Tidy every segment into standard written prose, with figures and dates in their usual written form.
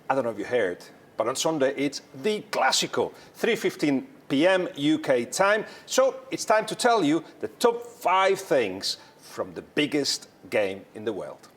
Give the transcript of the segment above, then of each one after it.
I don't know if you heard, but on Sunday it's the Clásico, 3:15 p.m. UK time. So it's time to tell you the top 5 things from the biggest game in the world.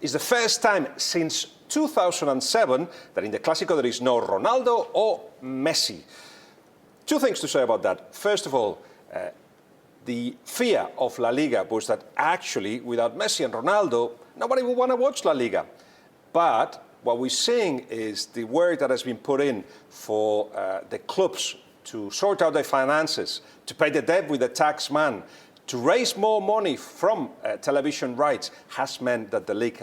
It's the first time since 2007 that in the Clásico there is no Ronaldo or Messi. 2 things to say about that. First of all, the fear of La Liga was that actually without Messi and Ronaldo, nobody would want to watch La Liga. But what we're seeing is the work that has been put in for the clubs to sort out their finances, to pay the debt with the tax man, to raise more money from television rights has meant that the league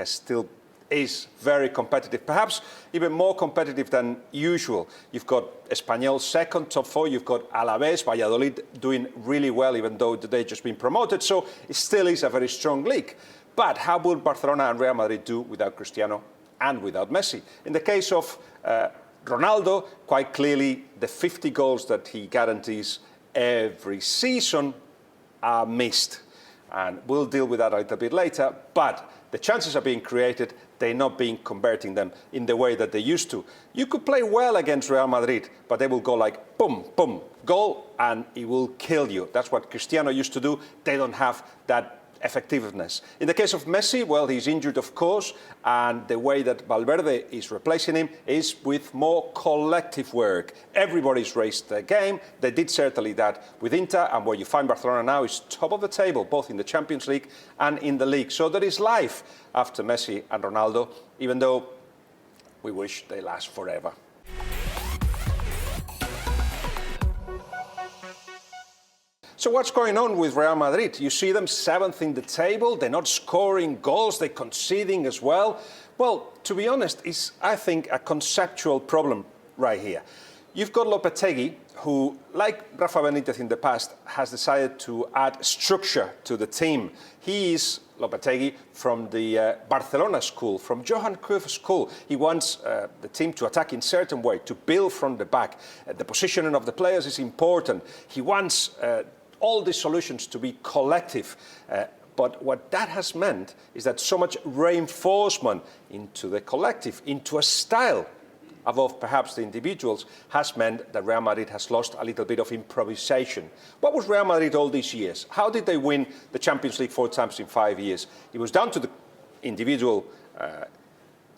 is very competitive, perhaps even more competitive than usual. You've got Espanyol second, top 4. You've got Alavés, Valladolid doing really well, even though they've just been promoted. So it still is a very strong league. But how will Barcelona and Real Madrid do without Cristiano and without Messi? In the case of Ronaldo, quite clearly the 50 goals that he guarantees every season are missed. And we'll deal with that a little bit later. But the chances are being created, they're not being converting them in the way that they used to. You could play well against Real Madrid, but they will go like boom, boom, goal, and it will kill you. That's what Cristiano used to do. They don't have that effectiveness. In the case of Messi, well, he's injured, of course, and the way that Valverde is replacing him is with more collective work. Everybody's raised their game. They did certainly that with Inter, and where you find Barcelona now is top of the table, both in the Champions League and in the league. So there is life after Messi and Ronaldo, even though we wish they last forever. So what's going on with Real Madrid? You see them 7th in the table. They're not scoring goals. They're conceding as well. Well, to be honest, it's, I think, a conceptual problem right here. You've got Lopetegui, who, like Rafa Benitez in the past, has decided to add structure to the team. He is, Lopetegui, from the Barcelona school, from Johan Cruyff school. He wants the team to attack in a certain way, to build from the back. The positioning of the players is important. He wants all these solutions to be collective. But what that has meant is that so much reinforcement into the collective, into a style above perhaps the individuals, has meant that Real Madrid has lost a little bit of improvisation. What was Real Madrid all these years? How did they win the Champions League 4 times in 5 years? It was down to the individual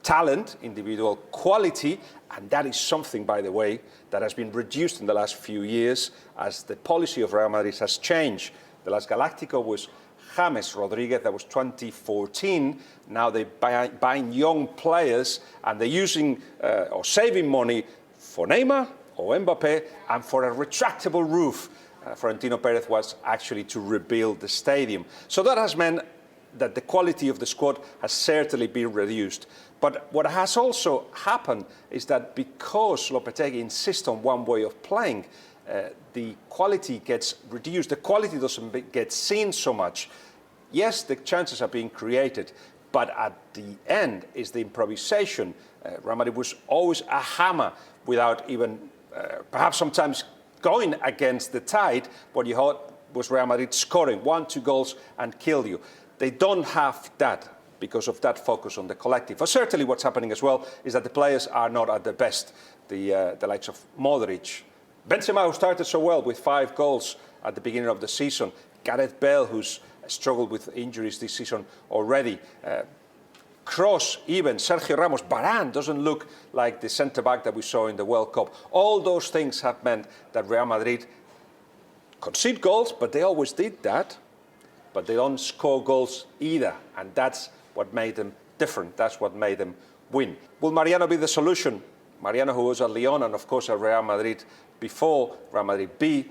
talent, individual quality, and that is something, by the way, that has been reduced in the last few years as the policy of Real Madrid has changed. The last Galáctico was James Rodriguez, that was 2014. Now they're buying young players and they're using or saving money for Neymar or Mbappé and for a retractable roof. Florentino Perez was actually to rebuild the stadium. So that has meant that the quality of the squad has certainly been reduced. But what has also happened is that because Lopetegui insists on one way of playing, the quality gets reduced. The quality doesn't get seen so much. Yes, the chances are being created, but at the end is the improvisation. Real Madrid was always a hammer without even, perhaps sometimes going against the tide. What you had was Real Madrid scoring 1-2 goals and kill you. They don't have that because of that focus on the collective. But certainly what's happening as well is that the players are not at their best. The likes of Modric, Benzema, who started so well with 5 goals at the beginning of the season, Gareth Bale, who's struggled with injuries this season already, Kroos, even Sergio Ramos, Varane doesn't look like the centre-back that we saw in the World Cup. All those things have meant that Real Madrid concede goals, but they always did that, but they don't score goals either, and that's what made them different. That's what made them win. Will Mariano be the solution? Mariano, who was at Lyon and of course at Real Madrid before Real Madrid B,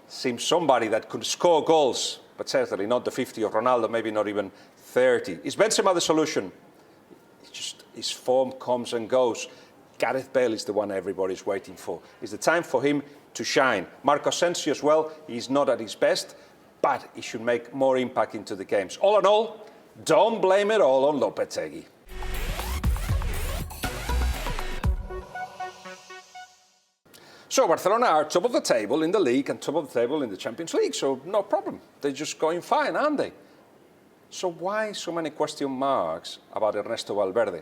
seems somebody that could score goals, but certainly not the 50 of Ronaldo, maybe not even 30. Is Benzema the solution? It's just his form comes and goes. Gareth Bale is the one everybody's waiting for. It's the time for him to shine. Marco Asensio as well, he's not at his best, but he should make more impact into the games. All in all, don't blame it all on Lopetegui. So Barcelona are top of the table in the league and top of the table in the Champions League, so no problem. They're just going fine, aren't they? So why so many question marks about Ernesto Valverde?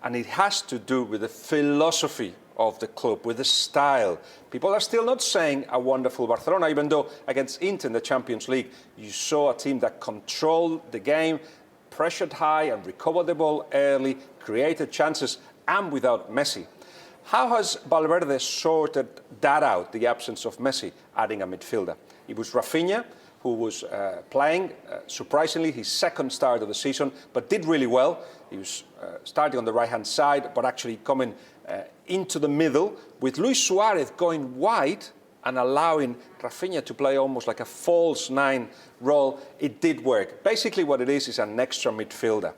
And it has to do with the philosophy of the club, with the style. People are still not saying a wonderful Barcelona, even though against Inter in the Champions League, you saw a team that controlled the game, pressured high and recovered the ball early, created chances, and without Messi. How has Valverde sorted that out, the absence of Messi, adding a midfielder? It was Rafinha, who was playing, surprisingly, his second start of the season, but did really well. He was starting on the right-hand side, but actually coming into the middle, with Luis Suarez going wide and allowing Rafinha to play almost like a false nine role. It did work. Basically what it is an extra midfielder.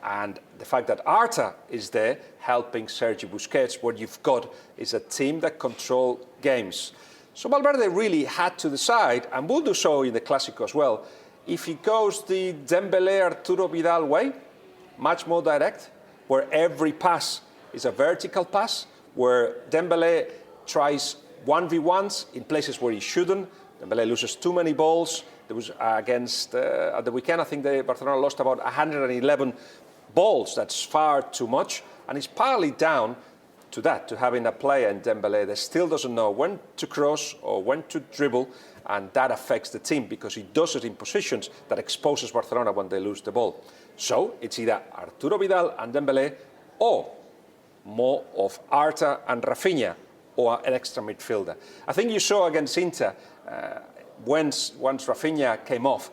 And the fact that Arta is there helping Sergi Busquets, what you've got is a team that control games. So Valverde really had to decide, and will do so in the Clásico as well, if he goes the Dembélé-Arturo Vidal way, much more direct, where every pass is a vertical pass, where Dembélé tries 1v1s in places where he shouldn't. Dembélé loses too many balls. There was against, at the weekend, I think Barcelona lost about 111 balls. That's far too much, and it's partly down to that, to having a player in Dembélé that still doesn't know when to cross or when to dribble, and that affects the team because he does it in positions that exposes Barcelona when they lose the ball. So it's either Arturo Vidal and Dembélé, or more of Arta and Rafinha, or an extra midfielder. I think you saw against Inter, once Rafinha came off,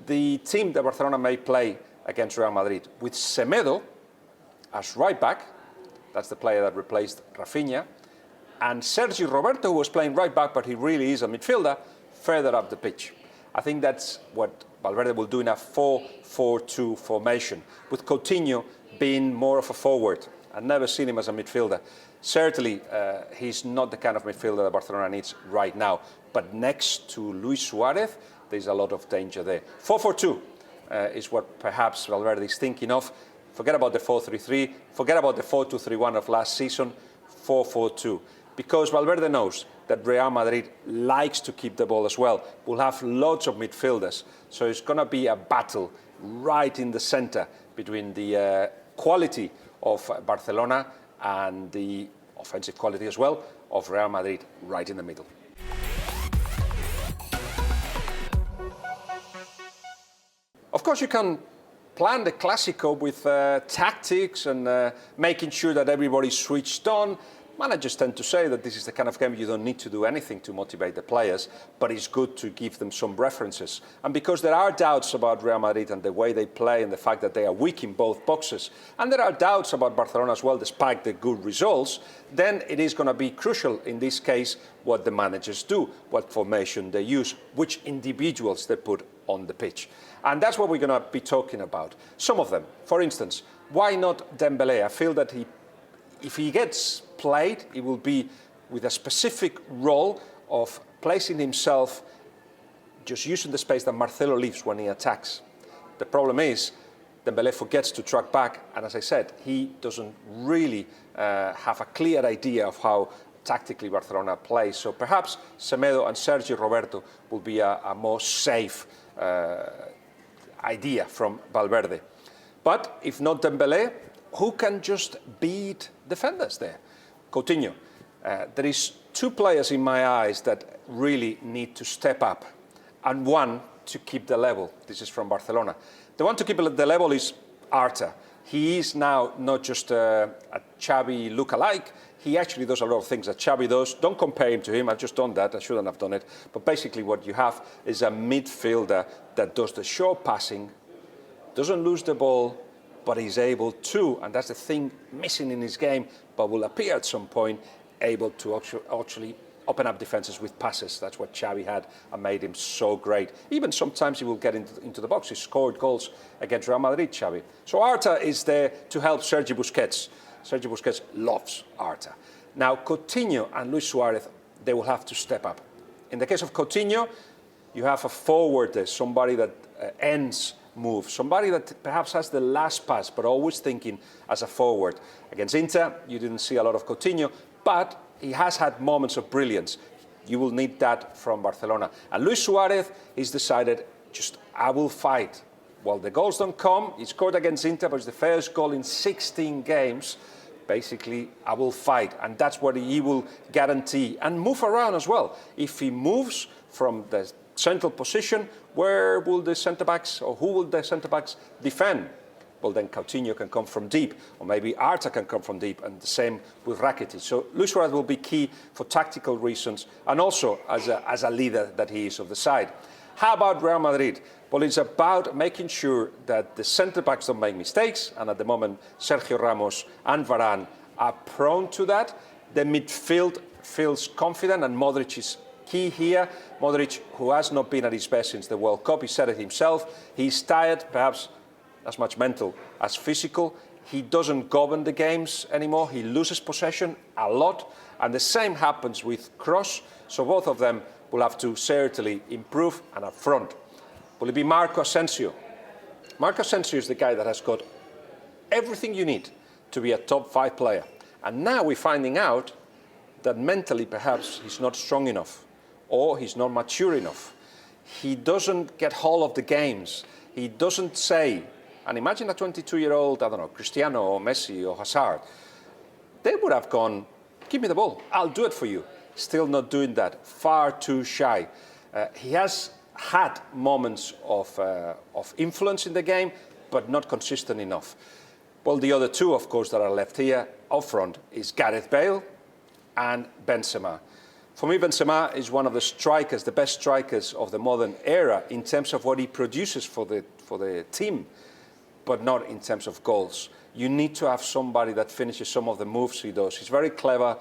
the team that Barcelona may play against Real Madrid with Semedo as right back. That's the player that replaced Rafinha. And Sergi Roberto, who was playing right back, but he really is a midfielder, further up the pitch. I think that's what Valverde will do in a 4-4-2 formation, with Coutinho being more of a forward. I've never seen him as a midfielder. Certainly, he's not the kind of midfielder that Barcelona needs right now. But next to Luis Suarez, there's a lot of danger there. 4-4-2 is what perhaps Valverde is thinking of. Forget about the 4-3-3, forget about the 4-2-3-1 of last season, 4-4-2. Because Valverde knows that Real Madrid likes to keep the ball as well. We'll have lots of midfielders, so it's going to be a battle right in the center between the quality of Barcelona and the offensive quality as well of Real Madrid, right in the middle. Of course, you can plan the Clásico with tactics and making sure that everybody's switched on. Managers tend to say that this is the kind of game you don't need to do anything to motivate the players, but it's good to give them some references. And because there are doubts about Real Madrid and the way they play and the fact that they are weak in both boxes, and there are doubts about Barcelona as well, despite the good results, then it is going to be crucial in this case what the managers do, what formation they use, which individuals they put on the pitch. And that's what we're going to be talking about. Some of them, for instance, why not Dembélé? I feel that if he gets played, it will be with a specific role of placing himself, just using the space that Marcelo leaves when he attacks. The problem is, Dembélé forgets to track back, and as I said, he doesn't really have a clear idea of how tactically Barcelona plays. So perhaps Semedo and Sergi Roberto will be a more safe idea from Valverde. But if not Dembélé, who can just beat defenders there? Coutinho. There is two players in my eyes that really need to step up, and one to keep the level. This is from Barcelona. The one to keep the level is Arta. He is now not just a Xavi look-alike. He actually does a lot of things that Xavi does. Don't compare him to him. I've just done that. I shouldn't have done it. But basically what you have is a midfielder that does the short passing, doesn't lose the ball, but he's able to, and that's the thing missing in his game, but will appear at some point, able to actually open up defenses with passes. That's what Xavi had and made him so great. Even sometimes he will get into the box. He scored goals against Real Madrid, Xavi. So Arta is there to help Sergi Busquets. Sergi Busquets loves Arta. Now, Coutinho and Luis Suarez, they will have to step up. In the case of Coutinho, you have a forward there, somebody that ends move, somebody that perhaps has the last pass, but always thinking as a forward. Against Inter, you didn't see a lot of Coutinho, but he has had moments of brilliance. You will need that from Barcelona. And Luis Suarez, he's decided, I will fight Well, the goals don't come. He scored against Inter, but it's the first goal in 16 games. Basically, I will fight, and that's what he will guarantee. And move around as well. If he moves from the central position, where will the centre-backs, or who will the centre-backs defend? Well, then Coutinho can come from deep, or maybe Arta can come from deep, and the same with Rakitic. So Luis Suarez will be key for tactical reasons, and also as a leader that he is of the side. How about Real Madrid? Well, it's about making sure that the centre-backs don't make mistakes, and at the moment, Sergio Ramos and Varane are prone to that. The midfield feels confident, and Modric is key here. Modric, who has not been at his best since the World Cup, he said it himself. He's tired, perhaps as much mental as physical. He doesn't govern the games anymore. He loses possession a lot, and the same happens with Kroos. So both of them will have to certainly improve, and up front. Will it be Marco Asensio? Marco Asensio is the guy that has got everything you need to be a top 5 player. And now we're finding out that mentally perhaps he's not strong enough, or he's not mature enough. He doesn't get hold of the games. He doesn't say, and imagine a 22-year-old, I don't know, Cristiano or Messi or Hazard. They would have gone, give me the ball, I'll do it for you. Still not doing that, far too shy. He has had moments of influence in the game, but not consistent enough. Well, the other two, of course, that are left here up front is Gareth Bale and Benzema. For me, Benzema is one of the strikers, the best strikers of the modern era in terms of what he produces for the team, but not in terms of goals. You need to have somebody that finishes some of the moves he does. He's very clever.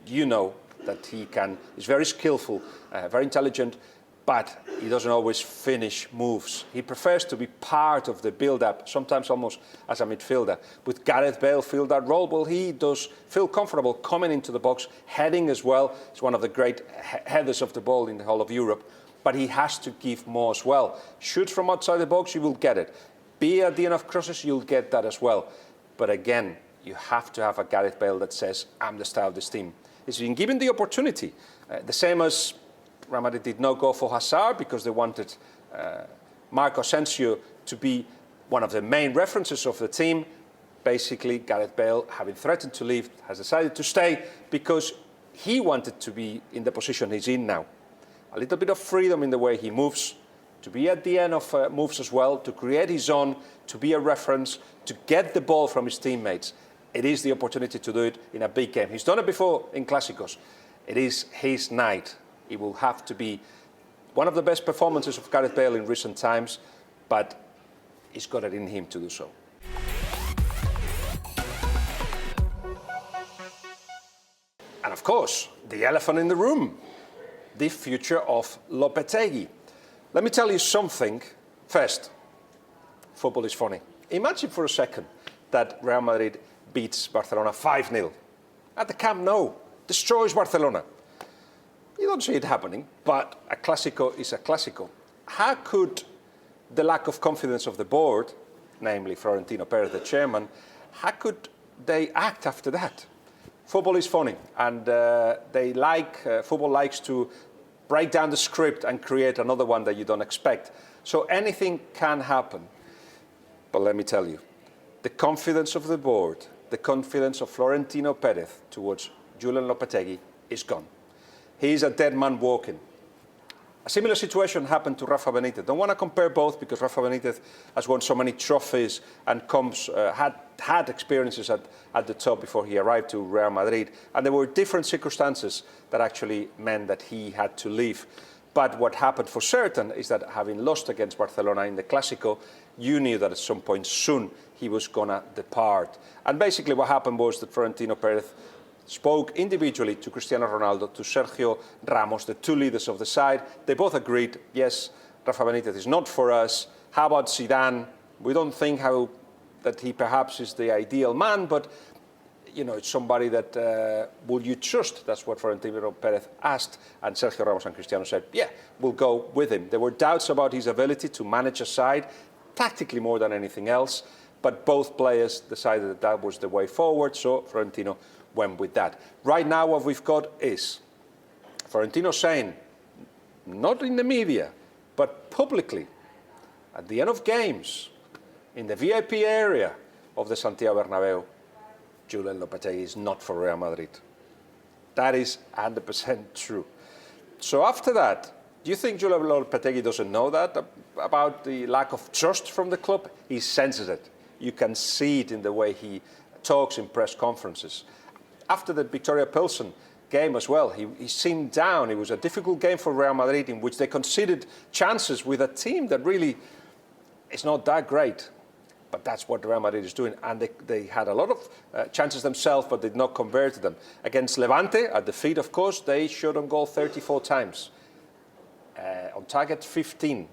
You know that he's very skillful, very intelligent, but he doesn't always finish moves. He prefers to be part of the build-up, sometimes almost as a midfielder. With Gareth Bale filled that role, well, he does feel comfortable coming into the box, heading as well. He's one of the great headers of the ball in the whole of Europe, but he has to give more as well. Shoots from outside the box, you will get it. Be at the end of crosses, you'll get that as well. But again, you have to have a Gareth Bale that says, I'm the star of this team. He's been given the opportunity, the same as Real Madrid did not go for Hazard because they wanted Marco Asensio to be one of the main references of the team. Basically, Gareth Bale, having threatened to leave, has decided to stay because he wanted to be in the position he's in now. A little bit of freedom in the way he moves, to be at the end of moves as well, to create his own, to be a reference, to get the ball from his teammates. It is the opportunity to do it in a big game. He's done it before in Clásicos. It is his night. It will have to be one of the best performances of Gareth Bale in recent times, but he's got it in him to do so. And of course, the elephant in the room, the future of Lopetegui. Let me tell you something. First, football is funny. Imagine for a second that Real Madrid beats Barcelona 5-0. At the Camp Nou, destroys Barcelona. You don't see it happening, but a Clásico is a Clásico. How could the lack of confidence of the board, namely Florentino Perez, the chairman, how could they act after that? Football is funny, and football likes to break down the script and create another one that you don't expect. So anything can happen. But let me tell you, the confidence of the board, the confidence of Florentino Perez towards Julen Lopetegui is gone. He is a dead man walking. A similar situation happened to Rafa Benitez. Don't want to compare both because Rafa Benitez has won so many trophies and had experiences at the top before he arrived to Real Madrid. And there were different circumstances that actually meant that he had to leave. But what happened for certain is that having lost against Barcelona in the Clásico, you knew that at some point soon he was going to depart. And basically what happened was that Florentino Perez spoke individually to Cristiano Ronaldo, to Sergio Ramos, the two leaders of the side. They both agreed, yes, Rafa Benitez is not for us. How about Zidane? We don't think that he perhaps is the ideal man, but you know, it's somebody that will you trust? That's what Florentino Perez asked, and Sergio Ramos and Cristiano said, yeah, we'll go with him. There were doubts about his ability to manage a side, tactically more than anything else, but both players decided that that was the way forward, so Florentino went with that. Right now what we've got is Florentino saying, not in the media, but publicly, at the end of games, in the VIP area of the Santiago Bernabeu, Julen Lopetegui is not for Real Madrid. That is 100% true. So after that, do you think Julen Lopetegui doesn't know that about the lack of trust from the club? He senses it. You can see it in the way he talks in press conferences. After the Victoria Pilsen game as well, he seemed down. It was a difficult game for Real Madrid in which they conceded chances with a team that really is not that great. But that's what Real Madrid is doing. And they had a lot of chances themselves, but did not convert them. Against Levante, at the feet, of course, they shot on goal 34 times. On target 15.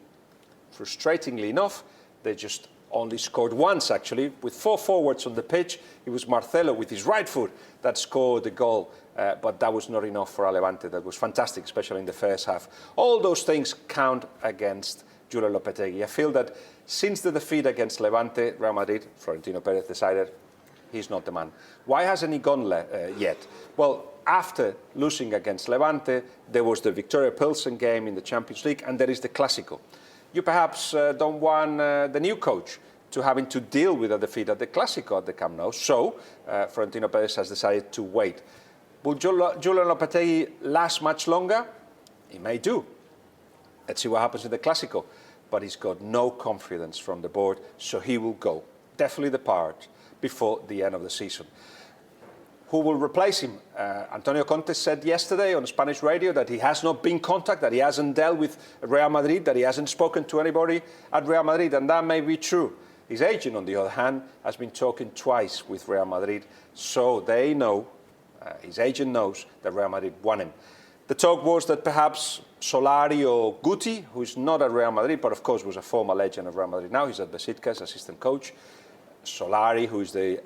Frustratingly enough, they just only scored once, actually, with 4 forwards on the pitch. It was Marcelo with his right foot that scored the goal, but that was not enough for Levante. That was fantastic, especially in the first half. All those things count against Julen Lopetegui. I feel that since the defeat against Levante, Real Madrid, Florentino Perez decided he's not the man. Why hasn't he gone yet? Well, after losing against Levante, there was the Victoria Pilsen game in the Champions League, and there is the Clásico. You perhaps don't want the new coach to having to deal with a defeat at the Clásico at the Camp Nou, so Florentino Perez has decided to wait. Will Julen Lopetegui last much longer? He may do. Let's see what happens in the Clásico. But he's got no confidence from the board, so he will go, definitely depart, before the end of the season. Who will replace him? Antonio Conte said yesterday on Spanish radio that he has not been contacted, that he hasn't dealt with Real Madrid, that he hasn't spoken to anybody at Real Madrid, and that may be true. His agent, on the other hand, has been talking twice with Real Madrid, so they know, his agent knows that Real Madrid want him. The talk was that perhaps Solari or Guti, who is not at Real Madrid, but of course was a former legend of Real Madrid now, he's at Besiktas as assistant coach. Solari, who is the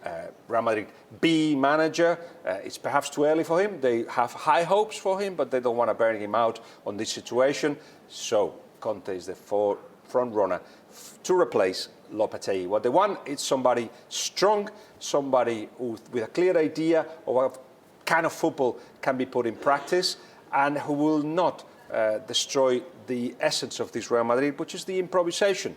Real Madrid B manager, it's perhaps too early for him. They have high hopes for him, but they don't want to burn him out on this situation. So Conte is the front runner to replace Lopetegui. What they want is somebody strong, somebody with a clear idea of what kind of football can be put in practice, and who will not destroy the essence of this Real Madrid, which is the improvisation.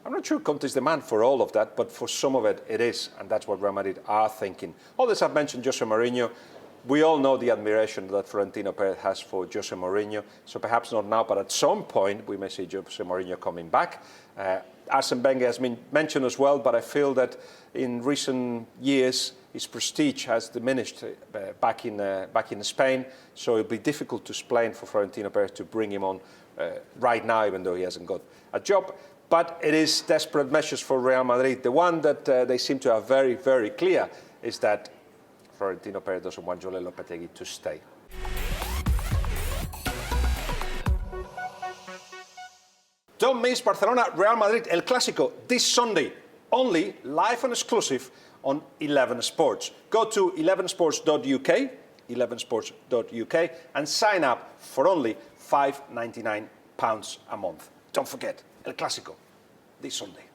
I'm not sure Conte is the man for all of that, but for some of it, it is, and that's what Real Madrid are thinking. Others have mentioned Jose Mourinho. We all know the admiration that Florentino Perez has for Jose Mourinho, so perhaps not now, but at some point we may see Jose Mourinho coming back. Arsene Wenger has been mentioned as well, but I feel that in recent years his prestige has diminished back in Spain, so it'll be difficult to explain for Florentino Perez to bring him on right now, even though he hasn't got a job. But it is desperate measures for Real Madrid. The one that they seem to have very, very clear is that Florentino Perez doesn't want Julen Lopetegui to stay. Don't miss Barcelona, Real Madrid, El Clásico this Sunday, only live and exclusive on 11 Sports. Go to 11sports.uk, 11sports.uk, and sign up for only £5.99 a month. Don't forget, El Clásico this Sunday.